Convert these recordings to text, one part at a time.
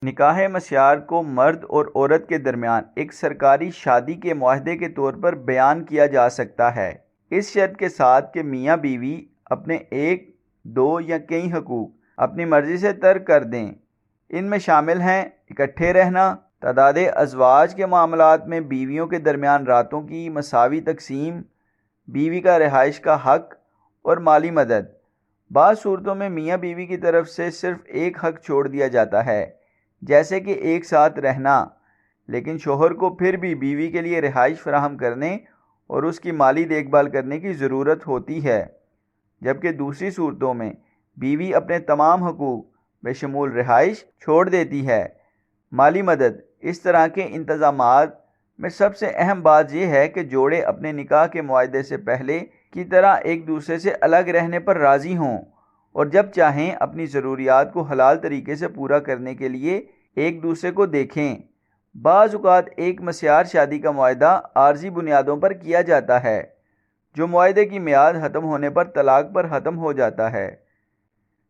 نکاح مسیار کو مرد اور عورت کے درمیان ایک سرکاری شادی کے معاہدے کے طور پر بیان کیا جا سکتا ہے، اس شرط کے ساتھ کہ میاں بیوی اپنے ایک، دو یا کئی حقوق اپنی مرضی سے ترک کر دیں۔ ان میں شامل ہیں اکٹھے رہنا، تعداد ازواج کے معاملات میں بیویوں کے درمیان راتوں کی مساوی تقسیم، بیوی کا رہائش کا حق اور مالی مدد۔ بعض صورتوں میں میاں بیوی کی طرف سے صرف ایک حق چھوڑ دیا جاتا ہے، جیسے کہ ایک ساتھ رہنا، لیکن شوہر کو پھر بھی بیوی کے لیے رہائش فراہم کرنے اور اس کی مالی دیکھ بھال کرنے کی ضرورت ہوتی ہے، جبکہ دوسری صورتوں میں بیوی اپنے تمام حقوق بشمول رہائش چھوڑ دیتی ہے۔ مالی مدد۔ اس طرح کے انتظامات میں سب سے اہم بات یہ ہے کہ جوڑے اپنے نکاح کے معاہدے سے پہلے کی طرح ایک دوسرے سے الگ رہنے پر راضی ہوں اور جب چاہیں اپنی ضروریات کو حلال طریقے سے پورا کرنے کے لیے ایک دوسرے کو دیکھیں۔ بعض اوقات ایک مسیار شادی کا معاہدہ عارضی بنیادوں پر کیا جاتا ہے، جو معاہدے کی میعاد ختم ہونے پر طلاق پر ختم ہو جاتا ہے۔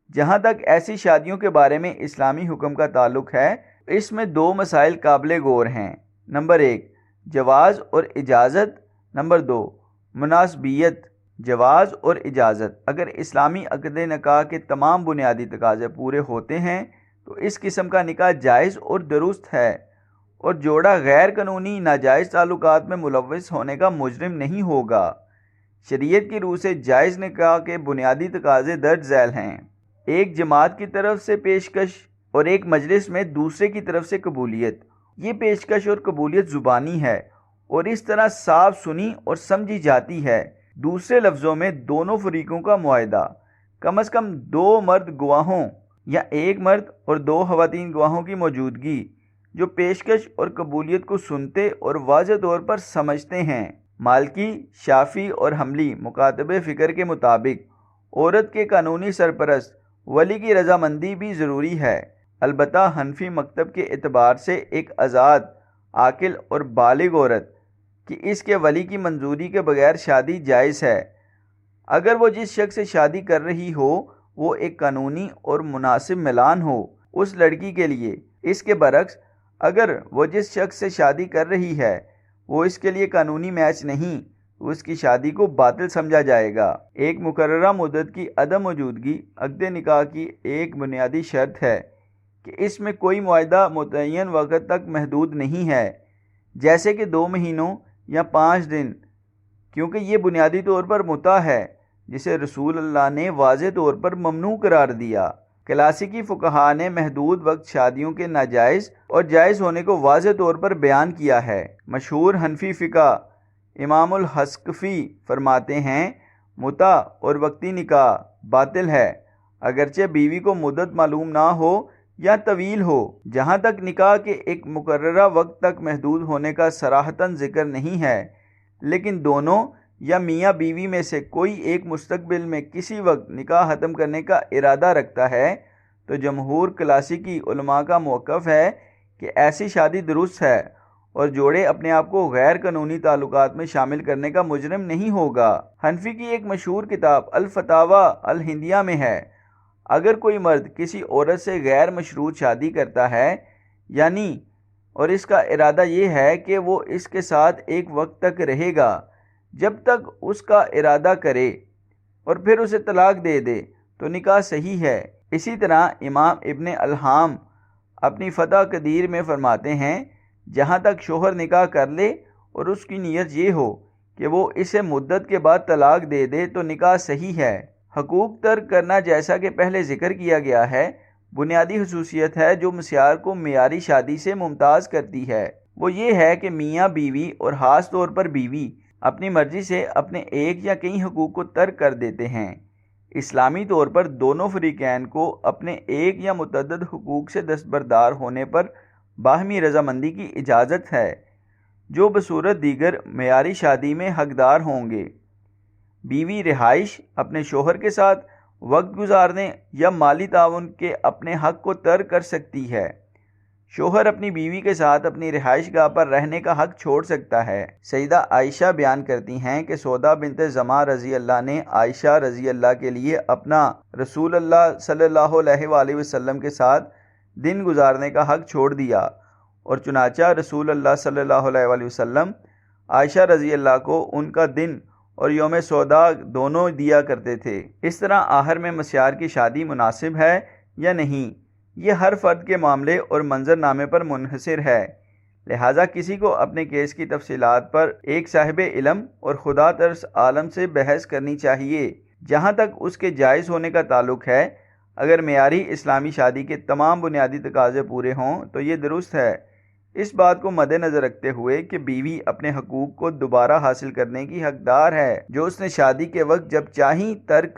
جہاں تک ایسی شادیوں کے بارے میں اسلامی حکم کا تعلق ہے، اس میں دو مسائل قابل غور ہیں۔ نمبر 1، جواز اور اجازت۔ نمبر 2، مناسبیت۔ جواز اور اجازت۔ اگر اسلامی عقد نکاح کے تمام بنیادی تقاضے پورے ہوتے ہیں تو اس قسم کا نکاح جائز اور درست ہے، اور جوڑا غیر قانونی ناجائز تعلقات میں ملوث ہونے کا مجرم نہیں ہوگا۔ شریعت کی روح سے جائز نکاح کے بنیادی تقاضے درج ذیل ہیں: ایک جماعت کی طرف سے پیشکش اور ایک مجلس میں دوسرے کی طرف سے قبولیت۔ یہ پیشکش اور قبولیت زبانی ہے اور اس طرح صاف سنی اور سمجھی جاتی ہے۔ دوسرے لفظوں میں دونوں فریقوں کا معاہدہ، کم از کم 2 مرد گواہوں یا ایک مرد اور 2 خواتین گواہوں کی موجودگی، جو پیشکش اور قبولیت کو سنتے اور واضح طور پر سمجھتے ہیں۔ مالکی، شافعی اور حنبلی مکاتب فکر کے مطابق عورت کے قانونی سرپرست ولی کی رضامندی بھی ضروری ہے، البتہ حنفی مکتب کے اعتبار سے ایک آزاد، عاقل اور بالغ عورت کہ اس کے ولی کی منظوری کے بغیر شادی جائز ہے، اگر وہ جس شخص سے شادی کر رہی ہو وہ ایک قانونی اور مناسب ملان ہو اس لڑکی کے لیے۔ اس کے برعکس اگر وہ جس شخص سے شادی کر رہی ہے وہ اس کے لیے قانونی میچ نہیں تو اس کی شادی کو باطل سمجھا جائے گا۔ ایک مقررہ مدت کی عدم موجودگی عقد نکاح کی ایک بنیادی شرط ہے کہ اس میں کوئی معاہدہ متعین وقت تک محدود نہیں ہے، جیسے کہ 2 مہینوں یا 5 دن، کیونکہ یہ بنیادی طور پر متع ہے جسے رسول اللہ نے واضح طور پر ممنوع قرار دیا۔ کلاسیکی فقہاء نے محدود وقت شادیوں کے ناجائز اور جائز ہونے کو واضح طور پر بیان کیا ہے۔ مشہور حنفی فقہ امام الحسقفی فرماتے ہیں، متع اور وقتی نکاح باطل ہے، اگرچہ بیوی کو مدت معلوم نہ ہو یا طویل ہو۔ جہاں تک نکاح کے ایک مقررہ وقت تک محدود ہونے کا صراحتاً ذکر نہیں ہے، لیکن دونوں یا میاں بیوی میں سے کوئی ایک مستقبل میں کسی وقت نکاح ختم کرنے کا ارادہ رکھتا ہے تو جمہور کلاسیکی علماء کا موقف ہے کہ ایسی شادی درست ہے اور جوڑے اپنے آپ کو غیر قانونی تعلقات میں شامل کرنے کا مجرم نہیں ہوگا۔ حنفی کی ایک مشہور کتاب الفتاوی الہندیہ میں ہے، اگر کوئی مرد کسی عورت سے غیر مشروط شادی کرتا ہے یعنی اور اس کا ارادہ یہ ہے کہ وہ اس کے ساتھ ایک وقت تک رہے گا جب تک اس کا ارادہ کرے اور پھر اسے طلاق دے دے تو نکاح صحیح ہے۔ اسی طرح امام ابن الہام اپنی فتح قدیر میں فرماتے ہیں، جہاں تک شوہر نکاح کر لے اور اس کی نیت یہ ہو کہ وہ اسے مدت کے بعد طلاق دے دے تو نکاح صحیح ہے۔ حقوق ترک کرنا، جیسا کہ پہلے ذکر کیا گیا ہے، بنیادی خصوصیت ہے جو مسیار کو معیاری شادی سے ممتاز کرتی ہے۔ وہ یہ ہے کہ میاں بیوی اور خاص طور پر بیوی اپنی مرضی سے اپنے ایک یا کئی حقوق کو ترک کر دیتے ہیں۔ اسلامی طور پر دونوں فریقین کو اپنے ایک یا متعدد حقوق سے دستبردار ہونے پر باہمی رضامندی کی اجازت ہے، جو بصورت دیگر معیاری شادی میں حقدار ہوں گے۔ بیوی رہائش، اپنے شوہر کے ساتھ وقت گزارنے یا مالی تعاون کے اپنے حق کو ترک کر سکتی ہے۔ شوہر اپنی بیوی کے ساتھ اپنی رہائش گاہ پر رہنے کا حق چھوڑ سکتا ہے۔ سیدہ عائشہ بیان کرتی ہیں کہ سودا بنت زمعہ رضی اللہ نے عائشہ رضی اللہ کے لیے اپنا رسول اللہ صلی اللہ علیہ وآلہ وسلم کے ساتھ دن گزارنے کا حق چھوڑ دیا، اور چنانچہ رسول اللہ صلی اللہ علیہ وآلہ وسلم عائشہ رضی اللہ کو ان کا دن اور یوم سودا دونوں دیا کرتے تھے۔ اس طرح آخر میں مسیار کی شادی مناسب ہے یا نہیں، یہ ہر فرد کے معاملے اور منظر نامے پر منحصر ہے، لہٰذا کسی کو اپنے کیس کی تفصیلات پر ایک صاحب علم اور خدا ترس عالم سے بحث کرنی چاہیے۔ جہاں تک اس کے جائز ہونے کا تعلق ہے، اگر معیاری اسلامی شادی کے تمام بنیادی تقاضے پورے ہوں تو یہ درست ہے، اس بات کو مد نظر رکھتے ہوئے کہ بیوی اپنے حقوق کو دوبارہ حاصل کرنے کی حقدار ہے جو اس نے شادی کے وقت جب چاہیں ترک